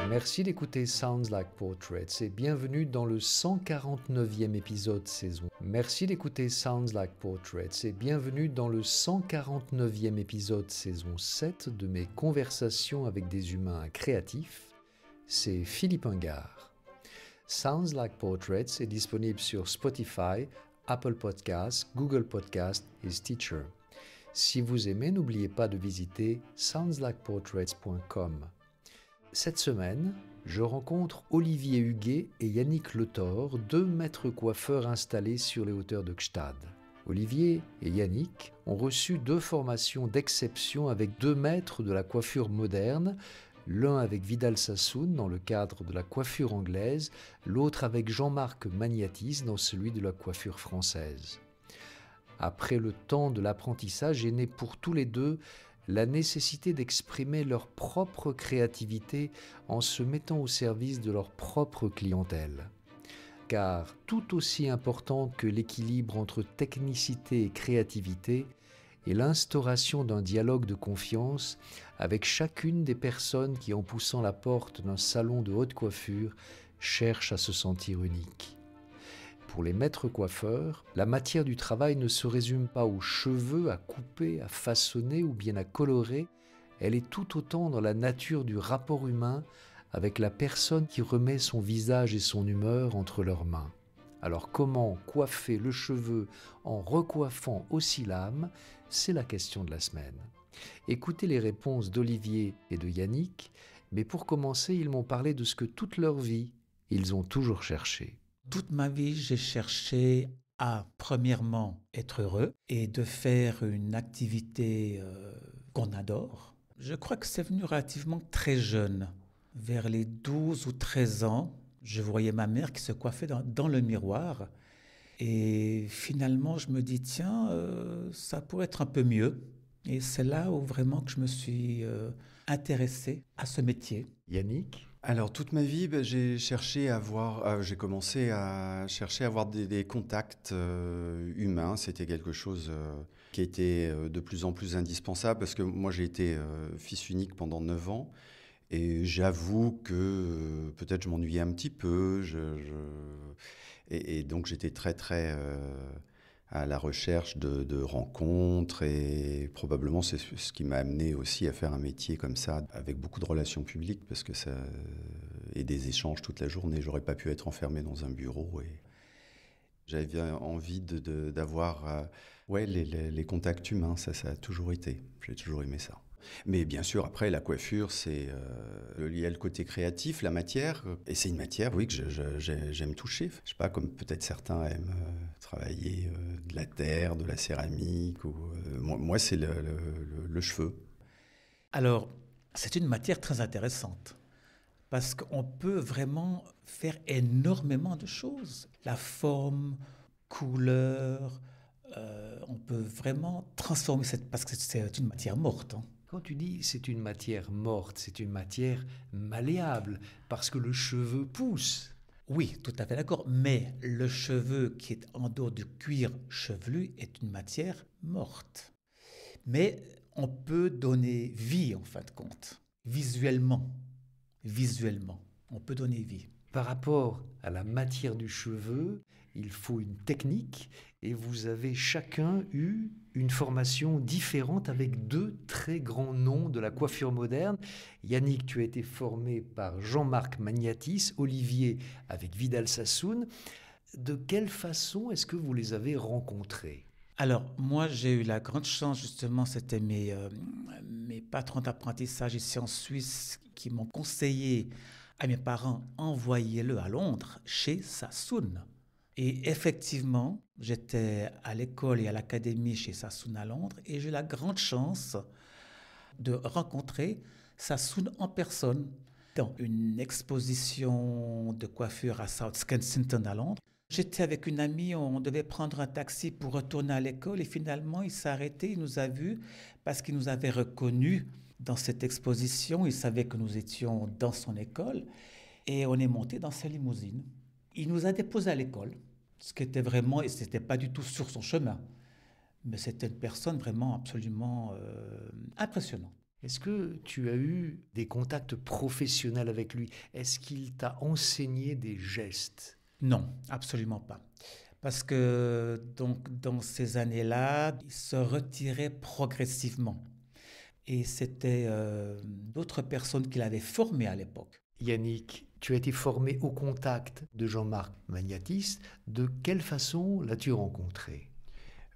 Merci d'écouter Sounds Like Portraits et bienvenue dans le 149e épisode saison. Merci d'écouter Sounds Like Portraits et bienvenue dans le 149e épisode saison 7 de mes conversations avec des humains créatifs. C'est Philippe Ingard. Sounds Like Portraits est disponible sur Spotify, Apple Podcasts, Google Podcasts et Stitcher. Si vous aimez, n'oubliez pas de visiter soundslikeportraits.com. Cette semaine, je rencontre Olivier Huguet et Yannick Letor, deux maîtres coiffeurs installés sur les hauteurs de Gstaad. Olivier et Yannick ont reçu deux formations d'exception avec deux maîtres de la coiffure moderne, l'un avec Vidal Sassoon dans le cadre de la coiffure anglaise, l'autre avec Jean-Marc Magnatis dans celui de la coiffure française. Après le temps de l'apprentissage est née pour tous les deux la nécessité d'exprimer leur propre créativité en se mettant au service de leur propre clientèle. Car tout aussi important que l'équilibre entre technicité et créativité est l'instauration d'un dialogue de confiance avec chacune des personnes qui, en poussant la porte d'un salon de haute coiffure, cherchent à se sentir uniques. Pour les maîtres coiffeurs, la matière du travail ne se résume pas aux cheveux à couper, à façonner ou bien à colorer, elle est tout autant dans la nature du rapport humain avec la personne qui remet son visage et son humeur entre leurs mains. Alors comment coiffer le cheveu en recoiffant aussi l'âme, c'est la question de la semaine. Écoutez les réponses d'Olivier et de Yannick, mais pour commencer, ils m'ont parlé de ce que toute leur vie, ils ont toujours cherché. Toute ma vie, j'ai cherché à, premièrement, être heureux et de faire une activité qu'on adore. Je crois que c'est venu relativement très jeune. Vers les 12 ou 13 ans, je voyais ma mère qui se coiffait dans le miroir. Et finalement, je me dis, tiens, ça pourrait être un peu mieux. Et c'est là où vraiment que je me suis intéressé à ce métier. Yannick ? Alors toute ma vie, j'ai commencé à chercher à avoir des contacts humains. C'était quelque chose qui était de plus en plus indispensable parce que moi j'ai été fils unique pendant 9 ans et j'avoue que peut-être je m'ennuyais un petit peu. Et donc j'étais très à la recherche de rencontres et probablement c'est ce qui m'a amené aussi à faire un métier comme ça avec beaucoup de relations publiques parce que ça et des échanges toute la journée. J'aurais pas pu être enfermé dans un bureau et j'avais envie d'avoir les contacts humains. Ça a toujours été. J'ai toujours aimé ça. Mais bien sûr, après, la coiffure, c'est lié le côté créatif, la matière. Et c'est une matière, oui, que j'aime toucher. Je sais pas, comme peut-être certains aiment travailler de la terre, de la céramique. Moi, c'est le cheveu. Alors, c'est une matière très intéressante parce qu'on peut vraiment faire énormément de choses. La forme, couleur, on peut vraiment transformer parce que c'est une matière morte. Quand tu dis c'est une matière morte, c'est une matière malléable, parce que le cheveu pousse. Oui, tout à fait d'accord, mais le cheveu qui est en dehors du cuir chevelu est une matière morte. Mais on peut donner vie en fin de compte, visuellement, on peut donner vie. Par rapport à la matière du cheveu, il faut une technique et vous avez chacun eu une formation différente avec deux très grands noms de la coiffure moderne. Yannick, tu as été formé par Jean-Marc Magnatis, Olivier avec Vidal Sassoon. De quelle façon est-ce que vous les avez rencontrés ? Alors, moi, j'ai eu la grande chance, justement, c'était mes patrons d'apprentissage ici en Suisse qui m'ont conseillé à mes parents, envoyez-le à Londres, chez Sassoon. Et effectivement, j'étais à l'école et à l'académie chez Sassoon à Londres et j'ai eu la grande chance de rencontrer Sassoon en personne dans une exposition de coiffure à South Kensington à Londres. J'étais avec une amie, on devait prendre un taxi pour retourner à l'école et finalement il s'est arrêté, il nous a vus parce qu'il nous avait reconnus dans cette exposition, il savait que nous étions dans son école et on est monté dans sa limousine. Il nous a déposés à l'école, ce qui était vraiment, et c'était pas du tout sur son chemin, mais c'était une personne vraiment absolument impressionnante. Est-ce que tu as eu des contacts professionnels avec lui? Est-ce qu'il t'a enseigné des gestes? Non, absolument pas. Parce que donc, dans ces années-là, il se retirait progressivement. Et c'était d'autres personnes qu'il avait formées à l'époque. Yannick, tu as été formé au contact de Jean-Marc Magnatis. De quelle façon l'as-tu rencontré?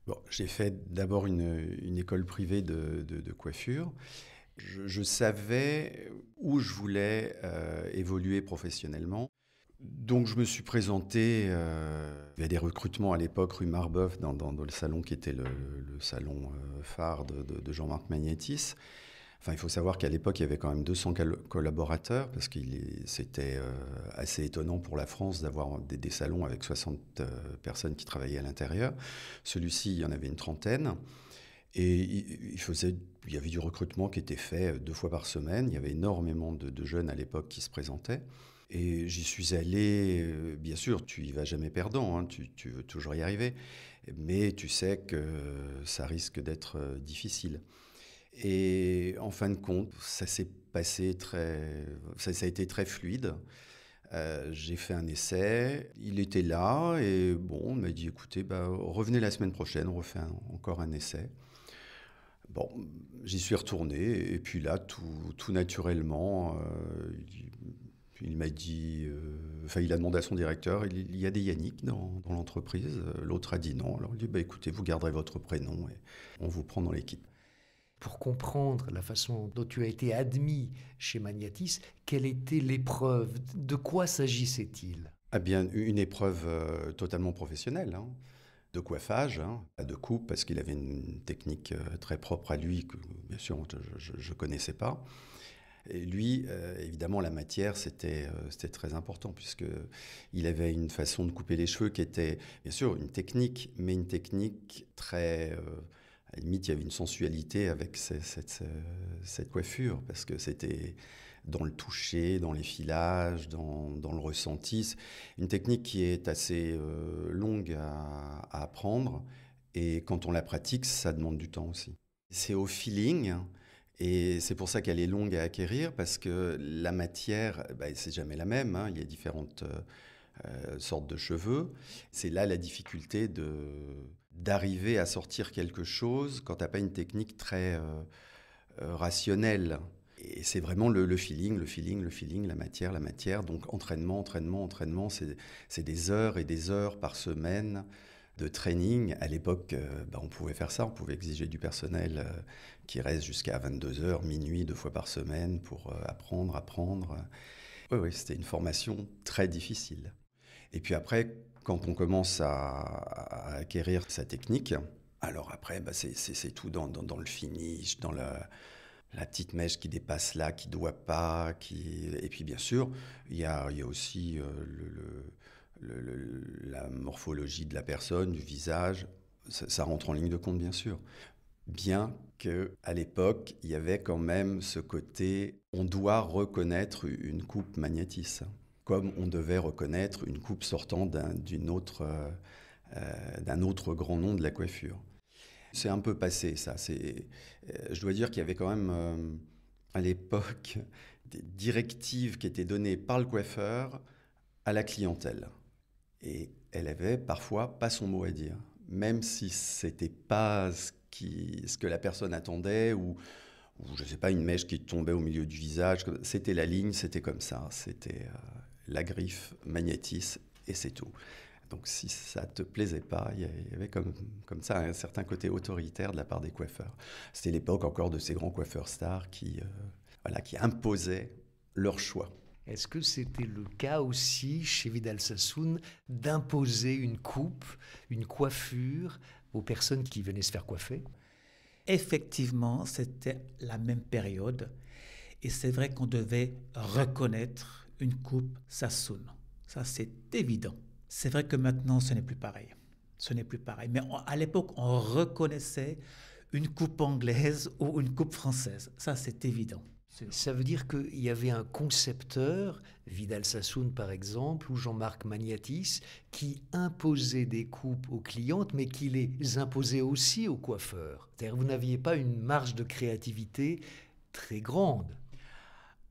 Bon, j'ai fait d'abord une école privée de coiffure. Je savais où je voulais évoluer professionnellement. Donc je me suis présenté, il y avait des recrutements à l'époque rue Marbeuf dans le salon qui était le salon phare de Jean-Marc Magnétis. Enfin, il faut savoir qu'à l'époque, il y avait quand même 200 collaborateurs parce que c'était assez étonnant pour la France d'avoir des salons avec 60 personnes qui travaillaient à l'intérieur. Celui-ci, il y en avait une trentaine. Et il y avait du recrutement qui était fait 2 fois par semaine. Il y avait énormément de jeunes à l'époque qui se présentaient. Et j'y suis allé, bien sûr, tu y vas jamais perdant, hein, tu veux toujours y arriver, mais tu sais que ça risque d'être difficile. Et en fin de compte, ça s'est passé ça a été très fluide. J'ai fait un essai, il était là, et bon, on m'a dit, écoutez, bah, revenez la semaine prochaine, on refait encore un essai. Bon, j'y suis retourné, et puis là, tout naturellement, il m'a dit, il a demandé à son directeur, il y a des Yannick dans l'entreprise. L'autre a dit non. Alors il dit, bah, écoutez, vous garderez votre prénom et on vous prend dans l'équipe. Pour comprendre la façon dont tu as été admis chez Magnatis, quelle était l'épreuve? De quoi s'agissait-il? Ah bien, une épreuve totalement professionnelle, hein, de coiffage, hein, pas de coupe, parce qu'il avait une technique très propre à lui, que bien sûr je ne connaissais pas. Et lui, évidemment, la matière, c'était très important, puisqu'il avait une façon de couper les cheveux qui était, bien sûr, une technique, mais une technique très... à la limite, il y avait une sensualité avec cette coiffure, parce que c'était dans le toucher, dans les filages, dans le ressenti. Une technique qui est assez longue à apprendre, et quand on la pratique, ça demande du temps aussi. C'est au feeling. Et c'est pour ça qu'elle est longue à acquérir, parce que la matière, bah, c'est jamais la même, hein. Il y a différentes sortes de cheveux. C'est là la difficulté d'arriver à sortir quelque chose quand tu n'as pas une technique très rationnelle. Et c'est vraiment le feeling, la matière. Donc entraînement, c'est des heures et des heures par semaine de training. À l'époque, on pouvait faire ça, on pouvait exiger du personnel qui reste jusqu'à 22 heures, minuit, 2 fois par semaine pour apprendre. Oui, c'était une formation très difficile. Et puis après, quand on commence à acquérir sa technique, alors après, c'est tout dans le finish, dans la petite mèche qui dépasse là, qui ne doit pas. Et puis bien sûr, il y a aussi la morphologie de la personne, du visage. Ça rentre en ligne de compte, bien sûr. Bien qu'à l'époque, il y avait quand même ce côté, on doit reconnaître une coupe Magnatis, comme on devait reconnaître une coupe sortant d'un autre grand nom de la coiffure. C'est un peu passé, ça. Je dois dire qu'il y avait quand même, à l'époque, des directives qui étaient données par le coiffeur à la clientèle. Et elle avait parfois pas son mot à dire, même si c'était pas ce que la personne attendait, ou je sais pas, une mèche qui tombait au milieu du visage. C'était la ligne, c'était comme ça. C'était la griffe Magnatis et c'est tout. Donc si ça te plaisait pas, il y avait comme ça un certain côté autoritaire de la part des coiffeurs. C'était l'époque encore de ces grands coiffeurs stars qui imposaient leur choix. Est-ce que c'était le cas aussi chez Vidal Sassoon d'imposer une coupe, une coiffure aux personnes qui venaient se faire coiffer? Effectivement, c'était la même période. Et c'est vrai qu'on devait reconnaître une coupe Sassoon. Ça, c'est évident. C'est vrai que maintenant, ce n'est plus pareil. Ce n'est plus pareil. Mais à l'époque, on reconnaissait une coupe anglaise ou une coupe française. Ça, c'est évident. Ça veut dire qu'il y avait un concepteur, Vidal Sassoon par exemple, ou Jean-Marc Magnatis, qui imposait des coupes aux clientes, mais qui les imposait aussi aux coiffeurs. C'est-à-dire que vous n'aviez pas une marge de créativité très grande.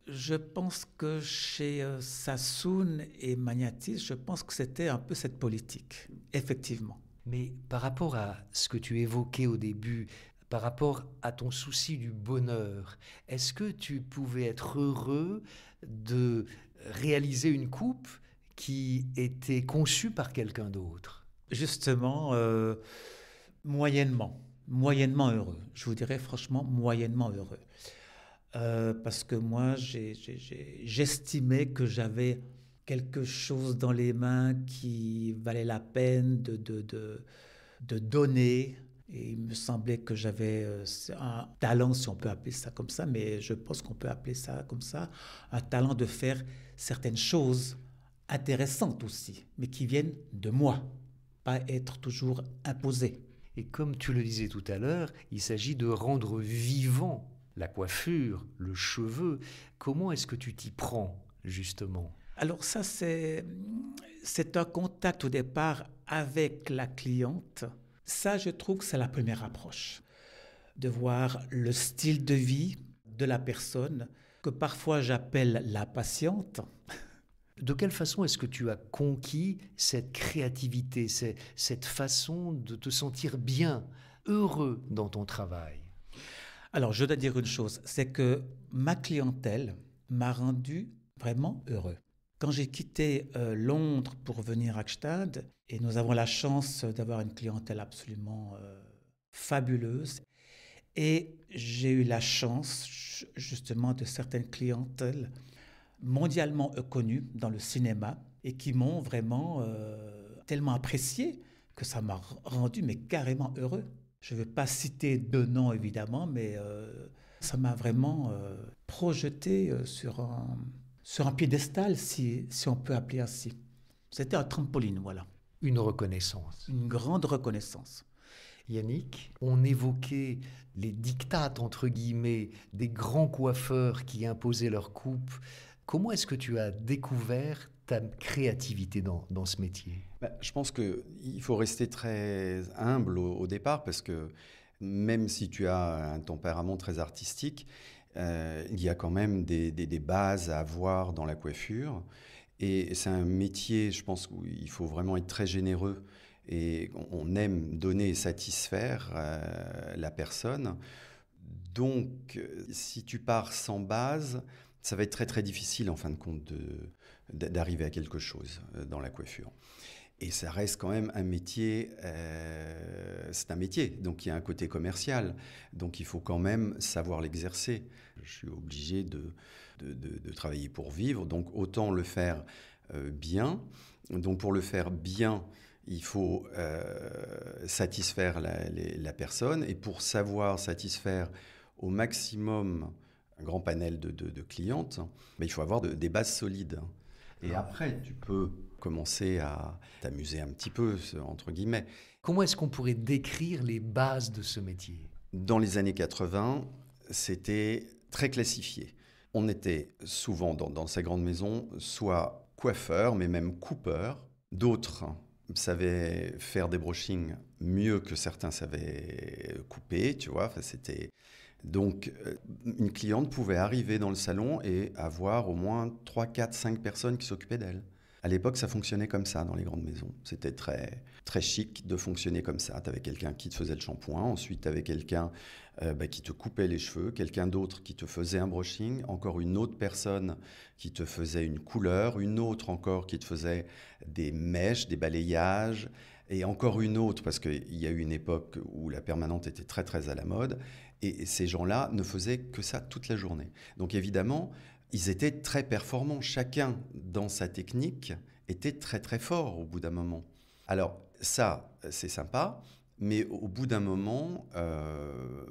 Je pense que chez Sassoon et Magnatis, je pense que c'était un peu cette politique, effectivement. Mais par rapport à ce que tu évoquais au début, par rapport à ton souci du bonheur, est-ce que tu pouvais être heureux de réaliser une coupe qui était conçue par quelqu'un d'autre? Justement, moyennement heureux. Je vous dirais franchement, moyennement heureux. Parce que moi, j'estimais que j'avais quelque chose dans les mains qui valait la peine de donner. Et il me semblait que j'avais un talent, si on peut appeler ça comme ça, mais je pense qu'on peut appeler ça comme ça, un talent de faire certaines choses intéressantes aussi, mais qui viennent de moi, pas être toujours imposé. Et comme tu le disais tout à l'heure, il s'agit de rendre vivant la coiffure, le cheveu. Comment est-ce que tu t'y prends, justement? Alors ça, c'est un contact au départ avec la cliente. Ça, je trouve que c'est la première approche. De voir le style de vie de la personne, que parfois j'appelle la patiente. De quelle façon est-ce que tu as conquis cette créativité, cette façon de te sentir bien, heureux dans ton travail? Alors, je dois dire une chose, c'est que ma clientèle m'a rendu vraiment heureux. Quand j'ai quitté Londres pour venir à Gstaad, et nous avons la chance d'avoir une clientèle absolument fabuleuse, et j'ai eu la chance justement de certaines clientèles mondialement connues dans le cinéma et qui m'ont vraiment tellement apprécié que ça m'a rendu mais carrément heureux. Je ne vais pas citer de nom évidemment, mais ça m'a vraiment projeté sur un piédestal, si on peut appeler ainsi. C'était un trampoline, voilà. Une reconnaissance. Une grande reconnaissance. Yannick, on évoquait les diktats, entre guillemets, des grands coiffeurs qui imposaient leur coupe. Comment est-ce que tu as découvert ta créativité dans ce métier? Je pense qu'il faut rester très humble au départ parce que même si tu as un tempérament très artistique, il y a quand même des bases à avoir dans la coiffure. Et c'est un métier, je pense, où il faut vraiment être très généreux. Et on aime donner et satisfaire la personne. Donc, si tu pars sans base, ça va être très très difficile en fin de compte d'arriver à quelque chose dans la coiffure. Et ça reste quand même un métier, c'est un métier, donc il y a un côté commercial, donc il faut quand même savoir l'exercer. Je suis obligé de travailler pour vivre, donc autant le faire bien. Donc pour le faire bien, il faut satisfaire la personne, et pour savoir satisfaire au maximum un grand panel de clientes, il faut avoir des bases solides. Et après, tu peux commencer à t'amuser un petit peu, entre guillemets. Comment est-ce qu'on pourrait décrire les bases de ce métier? Dans les années 80, c'était très classifié. On était souvent dans ces grandes maisons, soit coiffeurs, mais même coupeurs. D'autres savaient faire des brushings mieux que certains savaient couper, tu vois. Enfin, c'était... Donc, une cliente pouvait arriver dans le salon et avoir au moins 3, 4, 5 personnes qui s'occupaient d'elle. À l'époque, ça fonctionnait comme ça dans les grandes maisons. C'était très, très chic de fonctionner comme ça. Tu avais quelqu'un qui te faisait le shampoing, ensuite tu avais quelqu'un qui te coupait les cheveux, quelqu'un d'autre qui te faisait un brushing, encore une autre personne qui te faisait une couleur, une autre encore qui te faisait des mèches, des balayages, et encore une autre, parce qu'il y a eu une époque où la permanente était très très à la mode, et ces gens-là ne faisaient que ça toute la journée. Donc évidemment, ils étaient très performants. Chacun, dans sa technique, était très très fort au bout d'un moment. Alors ça, c'est sympa, mais au bout d'un moment,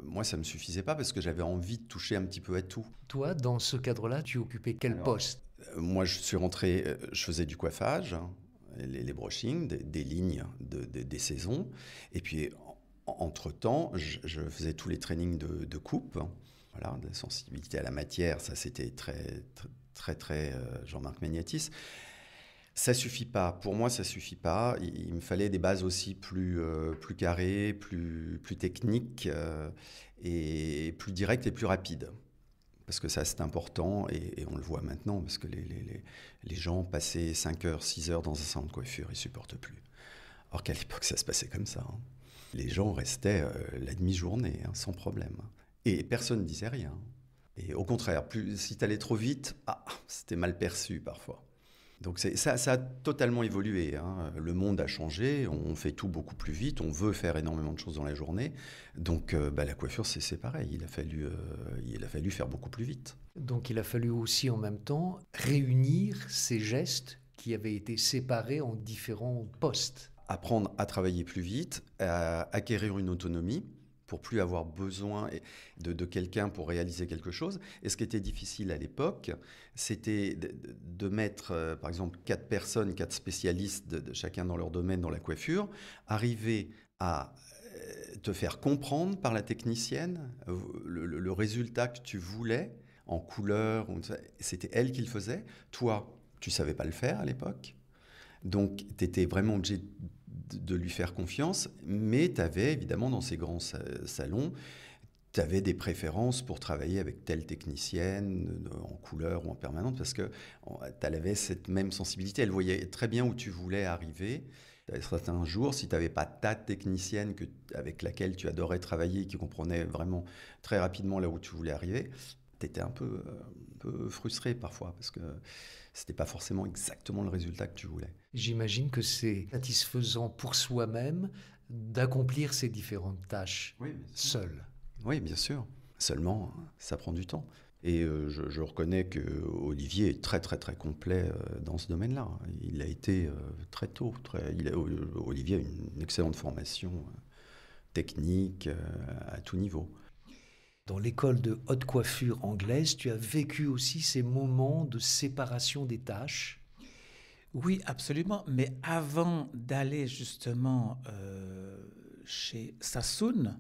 moi, ça ne me suffisait pas parce que j'avais envie de toucher un petit peu à tout. Toi, dans ce cadre-là, tu occupais quel poste? Moi, je suis rentré, je faisais du coiffage, les brushings, des lignes, des saisons, et puis... Entre-temps, je faisais tous les trainings de coupe, voilà, de sensibilité à la matière, ça c'était très, très, très Jean-Marc Magnatis. Ça suffit pas, pour moi ça suffit pas, il me fallait des bases aussi plus carrées, plus techniques et plus directes et plus rapides. Parce que ça, c'est important, et on le voit maintenant, parce que les gens passaient 5 heures, 6 heures dans un salon de coiffure, ils ne supportent plus. Or qu'à l'époque, ça se passait comme ça. Hein. Les gens restaient la demi-journée, hein, sans problème. Et personne ne disait rien. Et au contraire, si tu allais trop vite, c'était mal perçu parfois. Donc ça a totalement évolué. Hein. Le monde a changé, on fait tout beaucoup plus vite, on veut faire énormément de choses dans la journée. Donc la coiffure, c'est pareil, il a fallu faire beaucoup plus vite. Donc il a fallu aussi en même temps réunir ces gestes qui avaient été séparés en différents postes. Apprendre à travailler plus vite, à acquérir une autonomie, pour plus avoir besoin de quelqu'un pour réaliser quelque chose. Et ce qui était difficile à l'époque, c'était de mettre, par exemple, 4 personnes, 4 spécialistes, de chacun dans leur domaine, dans la coiffure, arriver à te faire comprendre par la technicienne le résultat que tu voulais, en couleur, c'était elle qui le faisait. Toi, tu ne savais pas le faire à l'époque. Donc, tu étais vraiment obligé de lui faire confiance, mais tu avais évidemment dans ces grands salons, tu avais des préférences pour travailler avec telle technicienne en couleur ou en permanente, parce que tu avais cette même sensibilité. Elle voyait très bien où tu voulais arriver. Certains jours, si tu n'avais pas ta technicienne avec laquelle tu adorais travailler, qui comprenait vraiment très rapidement là où tu voulais arriver, tu étais un peu frustré parfois, parce que c'était pas forcément exactement le résultat que tu voulais. J'imagine que c'est satisfaisant pour soi-même d'accomplir ces différentes tâches seul. Oui, bien sûr. Seulement, ça prend du temps. Et je reconnais que Olivier est très, très, très complet dans ce domaine-là. Il l'a été très tôt. Olivier a une excellente formation technique à tout niveau. Dans l'école de haute coiffure anglaise, tu as vécu aussi ces moments de séparation des tâches. Oui, absolument. Mais avant d'aller justement chez Sassoon,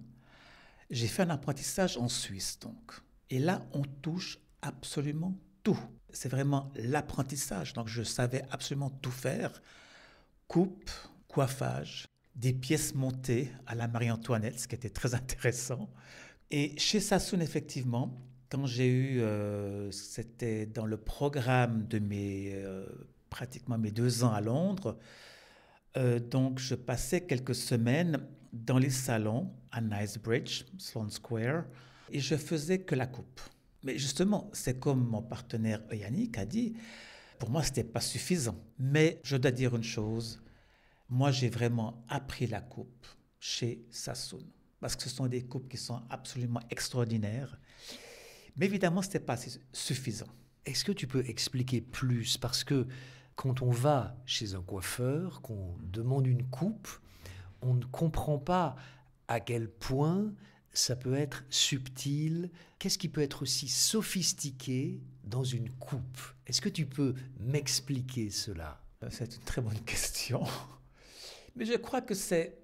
j'ai fait un apprentissage en Suisse, donc. Et là, on touche absolument tout. C'est vraiment l'apprentissage. Donc, je savais absolument tout faire. Coupe, coiffage, des pièces montées à la Marie-Antoinette, ce qui était très intéressant. Et chez Sassoon, effectivement, quand j'ai eu, c'était dans le programme de pratiquement mes 2 ans à Londres, donc je passais quelques semaines dans les salons à Knightsbridge, Sloane Square, et je faisais que la coupe. Mais justement, c'est comme mon partenaire Yannick a dit, pour moi, ce n'était pas suffisant. Mais je dois dire une chose, moi, j'ai vraiment appris la coupe chez Sassoon. Parce que ce sont des coupes qui sont absolument extraordinaires. Mais évidemment, ce n'était pas suffisant. Est-ce que tu peux expliquer plus? Parce que quand on va chez un coiffeur, qu'on demande une coupe, on ne comprend pas à quel point ça peut être subtil. Qu'est-ce qui peut être aussi sophistiqué dans une coupe? Est-ce que tu peux m'expliquer cela? C'est une très bonne question. Mais je crois que c'est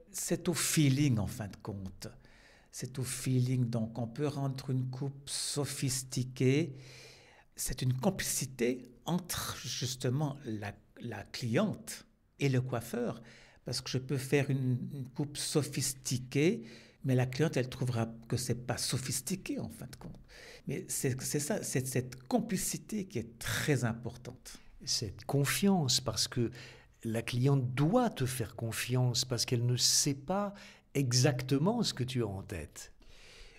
au feeling, en fin de compte. C'est au feeling. Donc, on peut rendre une coupe sophistiquée. C'est une complicité entre, justement, la cliente et le coiffeur. Parce que je peux faire une coupe sophistiquée, mais la cliente, elle trouvera que ce n'est pas sophistiqué, en fin de compte. Mais c'est ça, c'est cette complicité qui est très importante. Cette confiance, parce que la cliente doit te faire confiance parce qu'elle ne sait pas exactement ce que tu as en tête.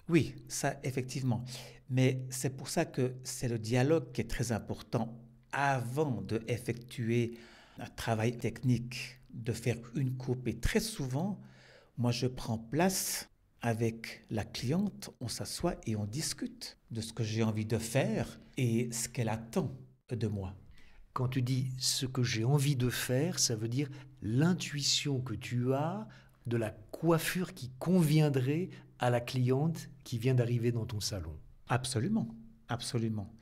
Oui, ça, effectivement. Mais c'est pour ça que c'est le dialogue qui est très important avant d'effectuer un travail technique, de faire une coupe. Et très souvent, moi, je prends place avec la cliente, on s'assoit et on discute de ce que j'ai envie de faire et ce qu'elle attend de moi. Quand tu dis ce que j'ai envie de faire, ça veut dire l'intuition que tu as de la coiffure qui conviendrait à la cliente qui vient d'arriver dans ton salon. Absolument, absolument.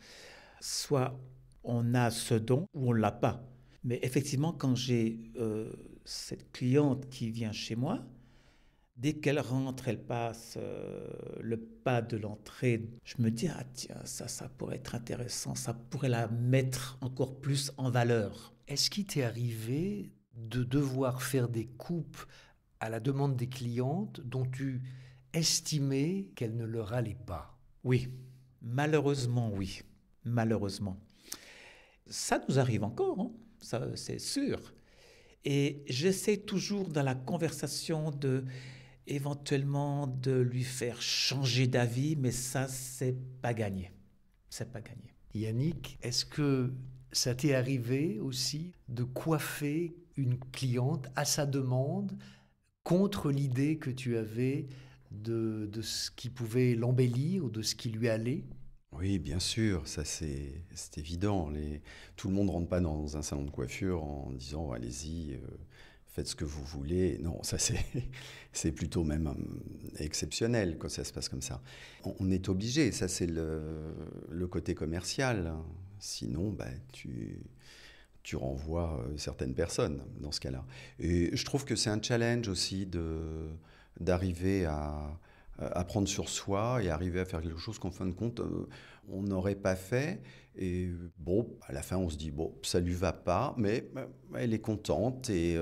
Soit on a ce don ou on ne l'a pas. Mais effectivement, quand j'ai cette cliente qui vient chez moi, dès qu'elle rentre, elle passe le pas de l'entrée. Je me dis, ah tiens, ça pourrait être intéressant, ça pourrait la mettre encore plus en valeur. Est-ce qu'il t'est arrivé de devoir faire des coupes à la demande des clientes dont tu estimais qu'elles ne leur allaient pas? Oui, Malheureusement, oui. Malheureusement. Ça nous arrive encore, hein, ça, c'est sûr. Et j'essaie toujours dans la conversation éventuellement de lui faire changer d'avis, mais ça, c'est pas gagné. C'est pas gagné. Yannick, est-ce que ça t'est arrivé aussi de coiffer une cliente à sa demande contre l'idée que tu avais de ce qui pouvait l'embellir ou de ce qui lui allait? Oui, bien sûr, ça c'est évident. Tout le monde ne rentre pas dans un salon de coiffure en disant allez-y, faites ce que vous voulez. Non, ça c'est plutôt même exceptionnel quand ça se passe comme ça. On est obligé, ça c'est le côté commercial. Sinon, bah, tu renvoies certaines personnes dans ce cas-là. Et je trouve que c'est un challenge aussi d'arriver à prendre sur soi et arriver à faire quelque chose qu'en fin de compte, on n'aurait pas fait. Et bon, à la fin, on se dit, bon, ça lui va pas, mais elle est contente. Et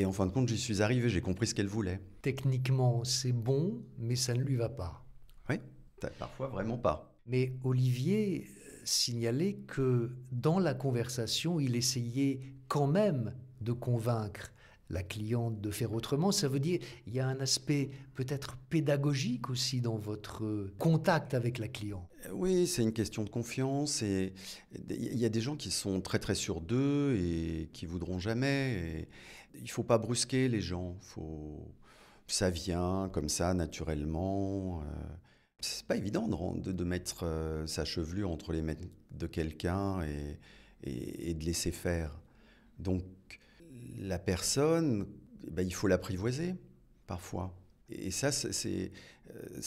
en fin de compte, j'y suis arrivé, j'ai compris ce qu'elle voulait. Techniquement, c'est bon, mais ça ne lui va pas. Oui, parfois vraiment pas. Mais Olivier signalait que dans la conversation, il essayait quand même de convaincre la cliente de faire autrement. Ça veut dire qu'il y a un aspect peut-être pédagogique aussi dans votre contact avec la cliente. Oui, c'est une question de confiance. Et il y a des gens qui sont très très sûrs d'eux et qui voudront jamais. Et il faut pas brusquer les gens. Ça vient comme ça naturellement. C'est pas évident de mettre sa chevelure entre les mains de quelqu'un et de laisser faire. Donc la personne, il faut l'apprivoiser parfois. Et ça, c'est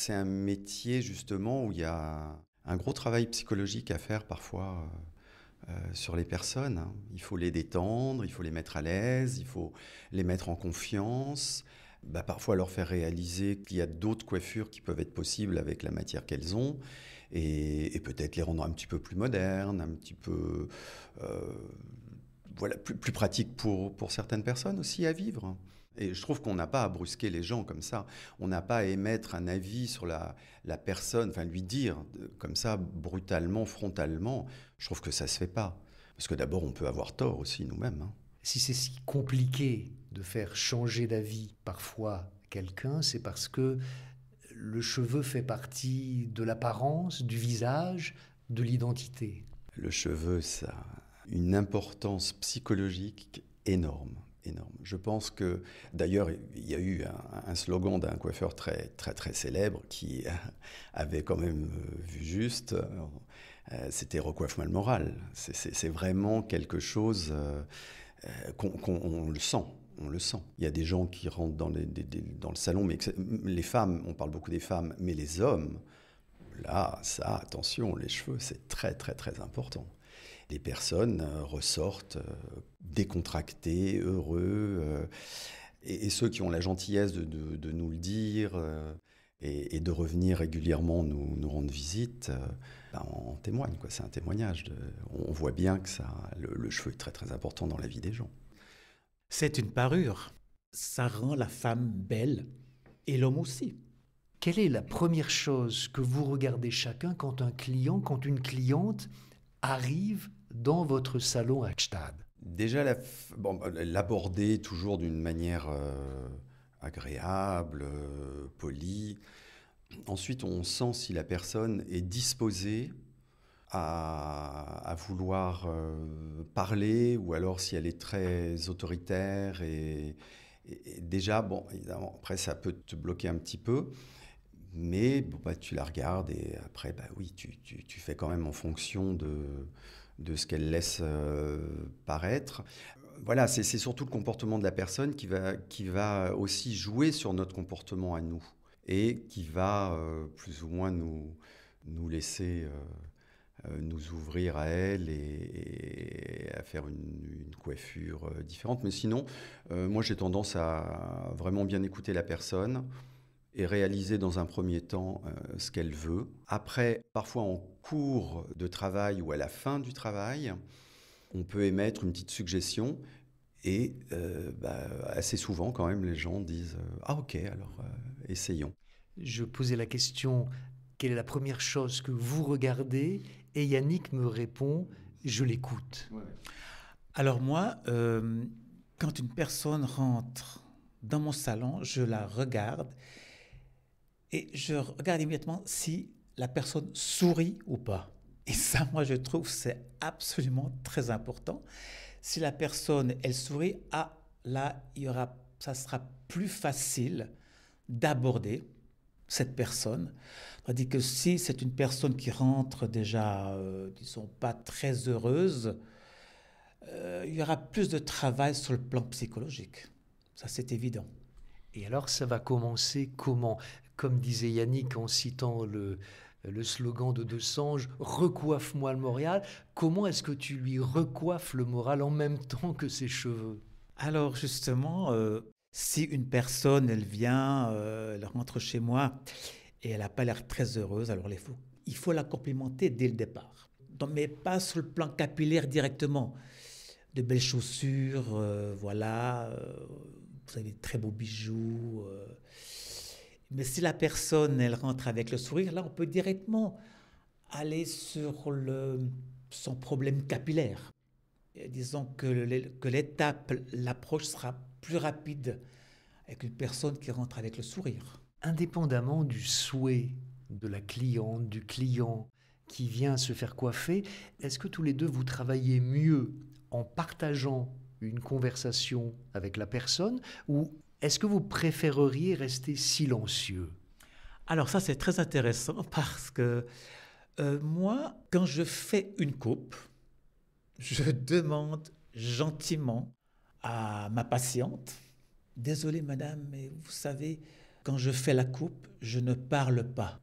un métier justement où il y a un gros travail psychologique à faire parfois sur les personnes. Il faut les détendre, il faut les mettre à l'aise, il faut les mettre en confiance. Parfois leur faire réaliser qu'il y a d'autres coiffures qui peuvent être possibles avec la matière qu'elles ont et peut-être les rendre un petit peu plus modernes, un petit peu plus pratiques pour certaines personnes aussi à vivre. Et je trouve qu'on n'a pas à brusquer les gens comme ça. On n'a pas à émettre un avis sur la personne, enfin lui dire comme ça brutalement, frontalement. Je trouve que ça ne se fait pas. Parce que d'abord, on peut avoir tort aussi nous-mêmes. Si c'est si compliqué de faire changer d'avis parfois quelqu'un, c'est parce que le cheveu fait partie de l'apparence, du visage, de l'identité. Le cheveu, ça a une importance psychologique énorme. Énorme. Je pense que, d'ailleurs, il y a eu un slogan d'un coiffeur très, très, très célèbre qui avait quand même vu juste, c'était recoiffe-moi le moral. C'est vraiment quelque chose qu'on le sent. On le sent. Il y a des gens qui rentrent dans le salon, mais les femmes, on parle beaucoup des femmes, mais les hommes, là, ça, attention, les cheveux, c'est très, très, très important. Les personnes ressortent décontractés, heureux, et ceux qui ont la gentillesse de nous le dire et de revenir régulièrement nous rendre visite, on témoigne, quoi. C'est un témoignage. On voit bien que le cheveu est très très important dans la vie des gens. C'est une parure. Ça rend la femme belle et l'homme aussi. Quelle est la première chose que vous regardez chacun quand une cliente arrive dans votre salon à Gstaad? Déjà, l'aborder toujours d'une manière agréable, polie. Ensuite, on sent si la personne est disposée à vouloir parler ou alors si elle est très autoritaire. Et déjà, évidemment, après, ça peut te bloquer un petit peu. Mais tu la regardes et après, oui, tu fais quand même en fonction de ce qu'elle laisse paraître. Voilà, c'est surtout le comportement de la personne qui va aussi jouer sur notre comportement à nous et qui va plus ou moins nous laisser nous ouvrir à elle et à faire une coiffure différente. Mais sinon, moi j'ai tendance à vraiment bien écouter la personne et réaliser dans un premier temps ce qu'elle veut. Après, parfois en cours de travail ou à la fin du travail, on peut émettre une petite suggestion et assez souvent quand même les gens disent « Ah ok, alors essayons ». Je posais la question quelle est la première chose que vous regardez? Et Yannick me répond, je l'écoute. Ouais. Alors moi, quand une personne rentre dans mon salon, je la regarde et je regarde immédiatement si la personne sourit ou pas. Et ça, moi, je trouve, c'est absolument très important. Si la personne, elle sourit, ah, là, ça sera plus facile d'aborder cette personne. Tandis que si c'est une personne qui rentre déjà, disons, pas très heureuse, il y aura plus de travail sur le plan psychologique. Ça, c'est évident. Et alors, ça va commencer comment? Comme disait Yannick en citant le slogan de Desange, recoiffe-moi le moral. Comment est-ce que tu lui recoiffes le moral en même temps que ses cheveux? Alors, justement, si une personne, elle vient, elle rentre chez moi et elle n'a pas l'air très heureuse, alors il faut la complimenter dès le départ. Donc, mais pas sur le plan capillaire directement. De belles chaussures, voilà, vous avez de très beaux bijoux. Mais si la personne, elle rentre avec le sourire, là, on peut directement aller sur son problème capillaire. Et disons que l'étape, l'approche sera plus rapide avec une personne qui rentre avec le sourire. Indépendamment du souhait de la cliente, du client qui vient se faire coiffer, est-ce que tous les deux vous travaillez mieux en partageant une conversation avec la personne ou est-ce que vous préféreriez rester silencieux? Alors ça, c'est très intéressant parce que moi, quand je fais une coupe, je demande gentiment à ma patiente, désolé madame, mais vous savez, quand je fais la coupe, je ne parle pas.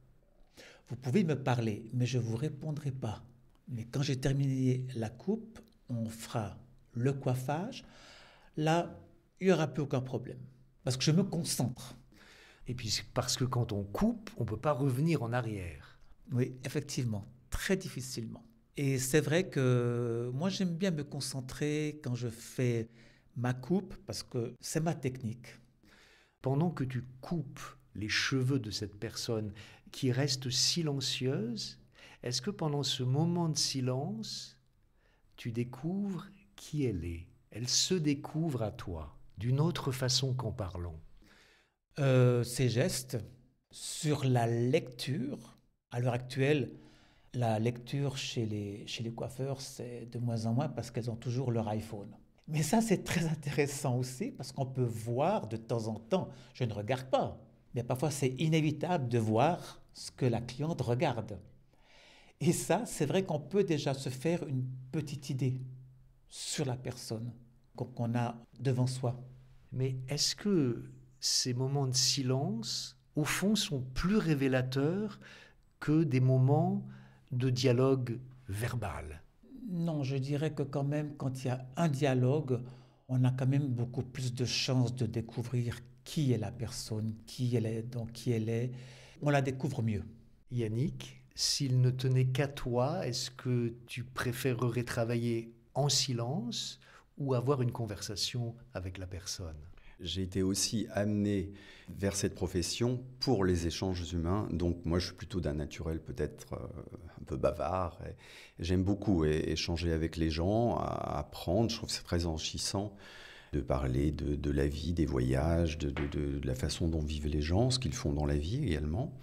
Vous pouvez me parler, mais je ne vous répondrai pas. Mais quand j'ai terminé la coupe, on fera le coiffage. Là, il n'y aura plus aucun problème. Parce que je me concentre. Et puis parce que quand on coupe, on ne peut pas revenir en arrière. Oui, effectivement, très difficilement. Et c'est vrai que moi, j'aime bien me concentrer quand je fais ma coupe parce que c'est ma technique. Pendant que tu coupes les cheveux de cette personne qui reste silencieuse, est-ce que pendant ce moment de silence, tu découvres qui elle est? Elle se découvre à toi, d'une autre façon qu'en parlant. Ces gestes, sur la lecture, à l'heure actuelle, la lecture chez les coiffeurs, c'est de moins en moins parce qu'elles ont toujours leur iPhone. Mais ça, c'est très intéressant aussi parce qu'on peut voir de temps en temps, je ne regarde pas, mais parfois c'est inévitable de voir ce que la cliente regarde. Et ça, c'est vrai qu'on peut déjà se faire une petite idée sur la personne qu'on a devant soi. Mais est-ce que ces moments de silence, au fond, sont plus révélateurs que des moments de dialogue verbal? Non, je dirais que quand même, quand il y a un dialogue, on a quand même beaucoup plus de chances de découvrir qui est la personne, qui elle est, donc qui elle est. On la découvre mieux. Yannick, s'il ne tenait qu'à toi, est-ce que tu préférerais travailler en silence ou avoir une conversation avec la personne? J'ai été aussi amené vers cette profession pour les échanges humains. Donc moi, je suis plutôt d'un naturel peut-être un peu bavard. Et j'aime beaucoup échanger avec les gens, apprendre. Je trouve que c'est très enrichissant de parler de la vie, des voyages, de la façon dont vivent les gens, ce qu'ils font dans la vie également.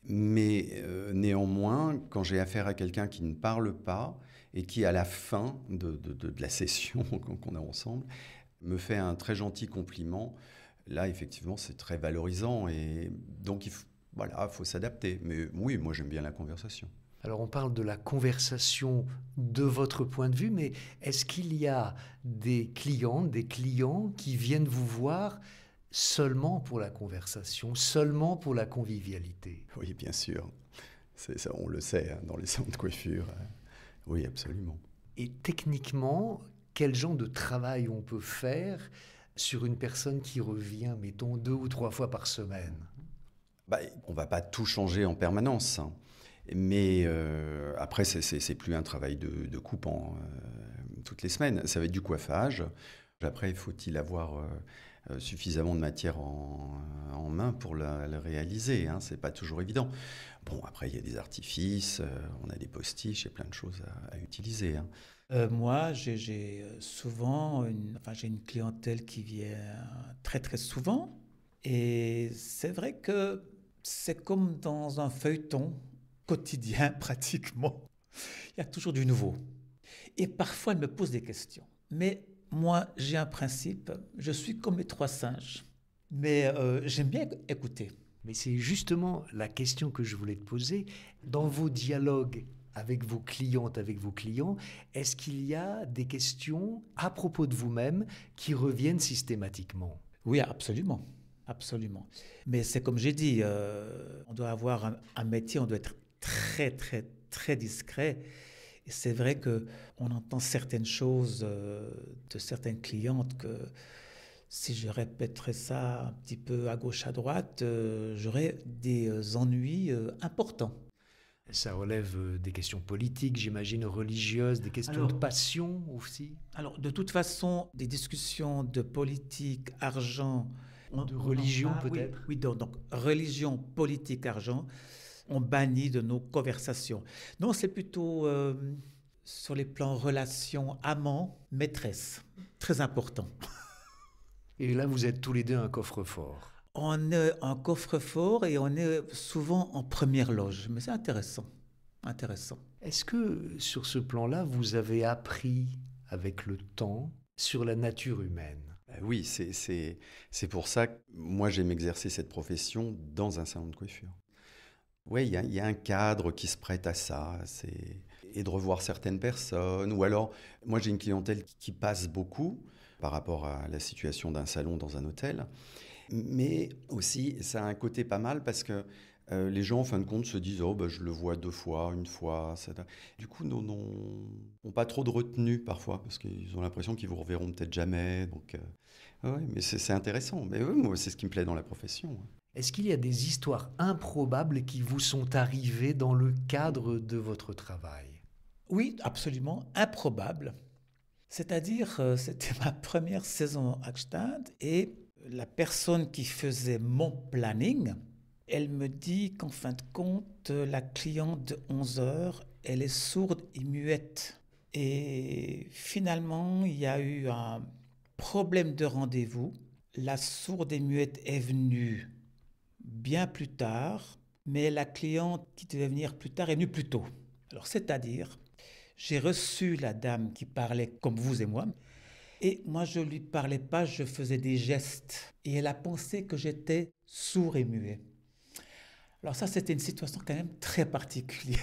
Mais néanmoins, quand j'ai affaire à quelqu'un qui ne parle pas et qui, à la fin de la session qu'on a ensemble, me fait un très gentil compliment, là, effectivement, c'est très valorisant. Et donc, il faut s'adapter. Mais oui, moi, j'aime bien la conversation. Alors, on parle de la conversation de votre point de vue, mais est-ce qu'il y a des clients qui viennent vous voir seulement pour la conversation, seulement pour la convivialité? Oui, bien sûr. C'est ça, on le sait, hein, dans les salons de coiffure. Oui, absolument. Et techniquement, quel genre de travail on peut faire sur une personne qui revient, mettons, 2 ou 3 fois par semaine? On ne va pas tout changer en permanence, hein. Mais après, c'est plus un travail de coupant toutes les semaines. Ça va être du coiffage. Après, faut-il avoir suffisamment de matière en main pour le réaliser. Hein. C'est pas toujours évident. Bon, après, il y a des artifices, on a des postiches et plein de choses à utiliser. Hein. Moi, j'ai souvent j'ai une clientèle qui vient très très souvent. Et c'est vrai que c'est comme dans un feuilleton quotidien pratiquement. Il y a toujours du nouveau. Et parfois, elle me pose des questions. Mais moi, j'ai un principe, je suis comme les trois singes. Mais j'aime bien écouter. Mais c'est justement la question que je voulais te poser. Dans vos dialogues avec vos clientes, avec vos clients, est-ce qu'il y a des questions à propos de vous-même qui reviennent systématiquement? Oui, absolument. Absolument. Mais c'est comme j'ai dit, on doit avoir un métier, on doit être très, très, très discret. Et c'est vrai qu'on entend certaines choses de certaines clientes que si je répéterais ça un petit peu à gauche, à droite, j'aurais des ennuis importants. Ça relève des questions politiques, j'imagine, religieuses, des questions de passion aussi. Alors, de toute façon, des discussions de politique, argent... De religion peut-être. Oui, donc religion, politique, argent, on bannit de nos conversations. Non, c'est plutôt sur les plans relations amant, maîtresse. Très important. Et là, vous êtes tous les deux un coffre-fort. On est un coffre-fort et on est souvent en première loge. Mais c'est intéressant. Intéressant. Est-ce que sur ce plan-là, vous avez appris avec le temps sur la nature humaine? Oui, c'est pour ça que moi j'aime exercer cette profession dans un salon de coiffure. Oui, il y a un cadre qui se prête à ça, et de revoir certaines personnes. Ou alors, moi j'ai une clientèle qui passe beaucoup par rapport à la situation d'un salon dans un hôtel. Mais aussi, ça a un côté pas mal parce que les gens, en fin de compte, se disent « Oh, je le vois 2 fois, 1 fois. » Du coup, n'ont pas trop de retenue parfois parce qu'ils ont l'impression qu'ils vous reverront peut-être jamais. Donc, ouais, mais c'est intéressant. Mais moi, c'est ce qui me plaît dans la profession. Est-ce qu'il y a des histoires improbables qui vous sont arrivées dans le cadre de votre travail? Oui, absolument improbable. C'est-à-dire, c'était ma première saison à Gstaad et la personne qui faisait mon planning, elle me dit qu'en fin de compte, la cliente de 11 heures, elle est sourde et muette. Et finalement, il y a eu un problème de rendez-vous. La sourde et muette est venue bien plus tard, mais la cliente qui devait venir plus tard est venue plus tôt. Alors, c'est-à-dire, j'ai reçu la dame qui parlait comme vous et moi, et moi, je ne lui parlais pas, je faisais des gestes. Et elle a pensé que j'étais sourd et muet. Alors ça, c'était une situation quand même très particulière.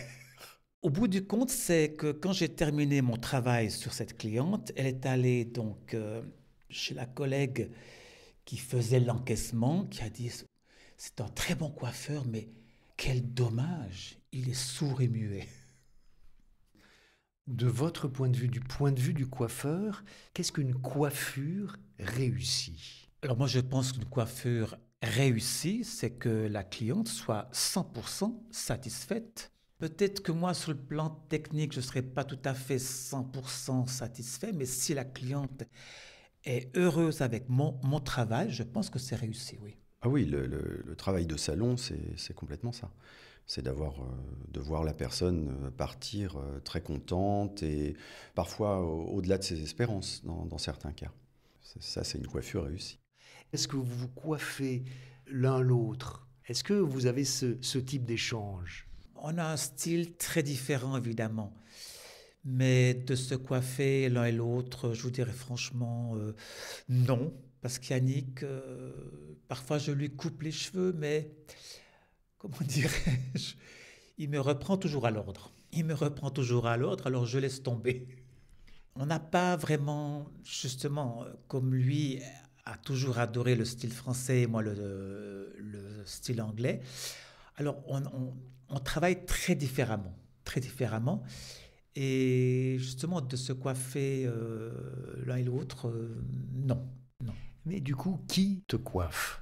Au bout du compte, c'est que quand j'ai terminé mon travail sur cette cliente, elle est allée donc chez la collègue qui faisait l'encaissement, qui a dit « C'est un très bon coiffeur, mais quel dommage, il est sourd et muet. » De votre point de vue, du point de vue du coiffeur, qu'est-ce qu'une coiffure réussie? Alors moi, je pense qu'une coiffure réussie, c'est que la cliente soit 100% satisfaite. Peut-être que moi, sur le plan technique, je ne serai pas tout à fait 100% satisfait, mais si la cliente est heureuse avec mon travail, je pense que c'est réussi, oui. Ah oui, le travail de salon, c'est complètement ça. C'est de voir la personne partir très contente et parfois au-delà de ses espérances dans certains cas. Ça, c'est une coiffure réussie. Est-ce que vous vous coiffez l'un l'autre? Est-ce que vous avez ce type d'échange? On a un style très différent, évidemment. Mais de se coiffer l'un et l'autre, je vous dirais franchement non. Parce qu'Yannick, parfois je lui coupe les cheveux, mais comment dirais-je, il me reprend toujours à l'ordre. Il me reprend toujours à l'ordre, alors je laisse tomber. On n'a pas vraiment, justement, comme lui a toujours adoré le style français et moi le style anglais, alors on travaille très différemment, très différemment. Et justement, de se coiffer l'un et l'autre, non. Mais du coup, qui te coiffe?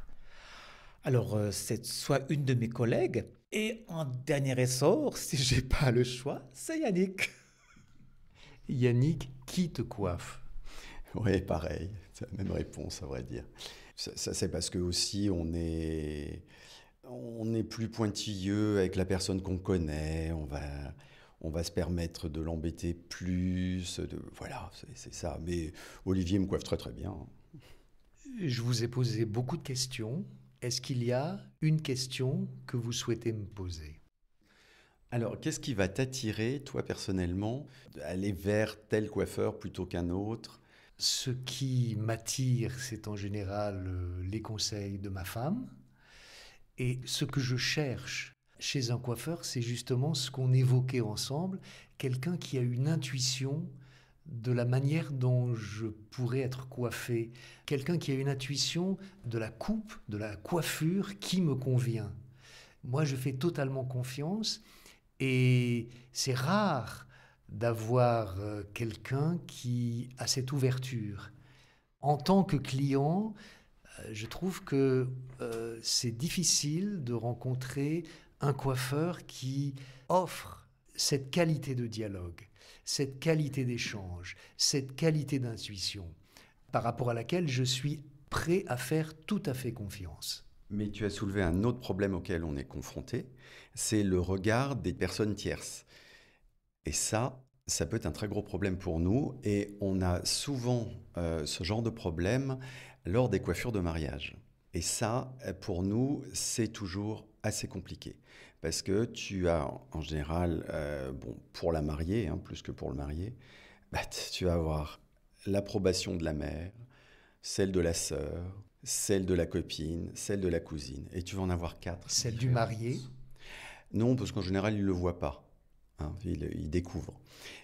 Alors, c'est soit une de mes collègues, et en dernier ressort, si je n'ai pas le choix, c'est Yannick. Yannick, qui te coiffe? Oui, pareil, c'est la même réponse, à vrai dire. Ça, c'est parce que aussi on est plus pointilleux avec la personne qu'on connaît, on va se permettre de l'embêter plus, voilà, c'est ça. Mais Olivier me coiffe très très bien. Je vous ai posé beaucoup de questions. Est-ce qu'il y a une question que vous souhaitez me poser? Alors, qu'est-ce qui va t'attirer, toi personnellement, d'aller vers tel coiffeur plutôt qu'un autre? Ce qui m'attire, c'est en général les conseils de ma femme. Et ce que je cherche chez un coiffeur, c'est justement ce qu'on évoquait ensemble, quelqu'un qui a une intuition de la manière dont je pourrais être coiffé, quelqu'un qui a une intuition de la coupe, de la coiffure qui me convient. Moi, je fais totalement confiance et c'est rare d'avoir quelqu'un qui a cette ouverture. En tant que client, je trouve que c'est difficile de rencontrer un coiffeur qui offre cette qualité de dialogue, cette qualité d'échange, cette qualité d'intuition, par rapport à laquelle je suis prêt à faire tout à fait confiance. Mais tu as soulevé un autre problème auquel on est confronté, c'est le regard des personnes tierces. Et ça peut être un très gros problème pour nous. Et on a souvent ce genre de problème lors des coiffures de mariage. Et ça, pour nous, c'est toujours assez compliqué. Parce que tu as, en général, pour la mariée, plus que pour le marié, tu vas avoir l'approbation de la mère, celle de la sœur, celle de la copine, celle de la cousine. Et tu vas en avoir 4. Celle du marié? Non, parce qu'en général, il ne le voit pas. Il découvre.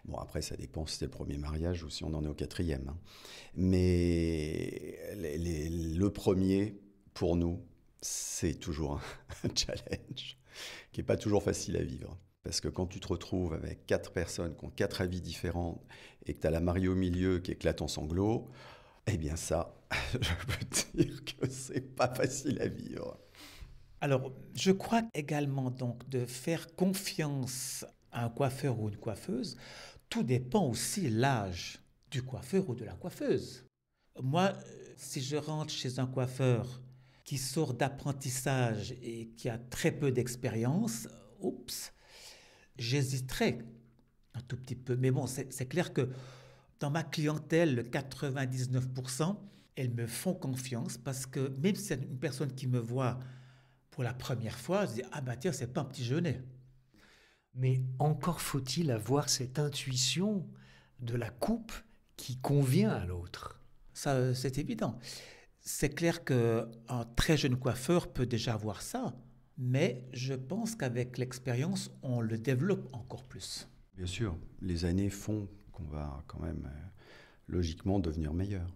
Bon, après, ça dépend si c'est le premier mariage ou si on en est au 4e. Mais le premier, pour nous, c'est toujours un challenge qui n'est pas toujours facile à vivre. Parce que quand tu te retrouves avec 4 personnes qui ont 4 avis différents et que tu as la mariée au milieu qui éclate en sanglots, eh bien ça, je peux te dire que c'est pas facile à vivre. Alors, je crois également donc de faire confiance à un coiffeur ou une coiffeuse. Tout dépend aussi de l'âge du coiffeur ou de la coiffeuse. Moi, si je rentre chez un coiffeur qui sort d'apprentissage et qui a très peu d'expérience, j'hésiterais un tout petit peu. Mais bon, c'est clair que dans ma clientèle, 99%, elles me font confiance parce que même si c'est une personne qui me voit pour la première fois, je dis « Ah ben tiens, c'est pas un petit jeunet ». Mais encore faut-il avoir cette intuition de la coupe qui convient à l'autre. Ça, c'est évident. C'est clair qu'un très jeune coiffeur peut déjà avoir ça, mais je pense qu'avec l'expérience, on le développe encore plus. Bien sûr, les années font qu'on va quand même logiquement devenir meilleur.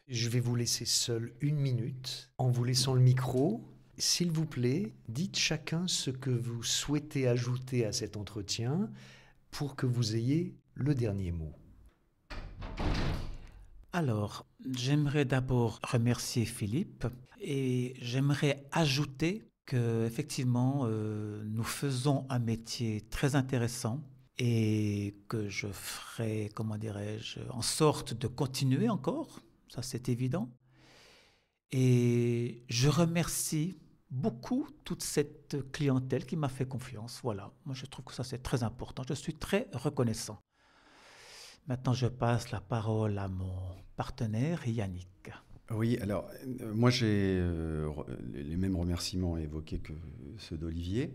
Je vais vous laisser seul 1 minute en vous laissant le micro. S'il vous plaît, dites chacun ce que vous souhaitez ajouter à cet entretien pour que vous ayez le dernier mot. Alors, j'aimerais d'abord remercier Philippe et j'aimerais ajouter qu'effectivement, nous faisons un métier très intéressant et que je ferai, comment dirais-je, en sorte de continuer encore, ça c'est évident. Et je remercie beaucoup toute cette clientèle qui m'a fait confiance. Voilà, moi je trouve que ça c'est très important. Je suis très reconnaissant. Maintenant, je passe la parole à mon partenaire Yannick. Oui, alors moi j'ai les mêmes remerciements à évoquer que ceux d'Olivier.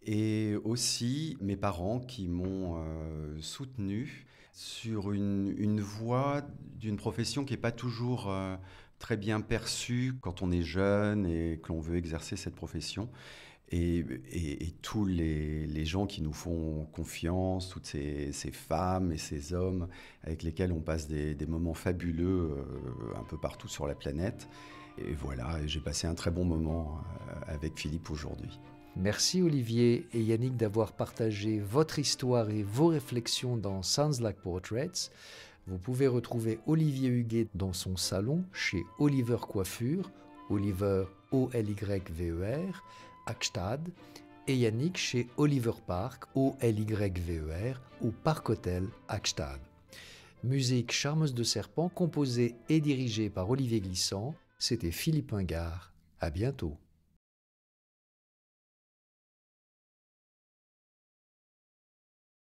Et aussi mes parents qui m'ont soutenu sur une voie d'une profession qui n'est pas toujours très bien perçue quand on est jeune et que l'on veut exercer cette profession. Et tous les gens qui nous font confiance, toutes ces femmes et ces hommes avec lesquels on passe des moments fabuleux un peu partout sur la planète. Et voilà, j'ai passé un très bon moment avec Philippe aujourd'hui. Merci Olivier et Yannick d'avoir partagé votre histoire et vos réflexions dans Sounds Like Portraits. Vous pouvez retrouver Olivier Huguet dans son salon chez Oliver Coiffure, Oliver O-L-Y-V-E-R, à Gstaad, et Yannick chez Oliver Park, O-L-Y-V-E-R, au Parc Hôtel à Gstaad. Musique Charmeuse de Serpent, composée et dirigée par Olivier Glissant. c'était Philippe Ingard. À bientôt.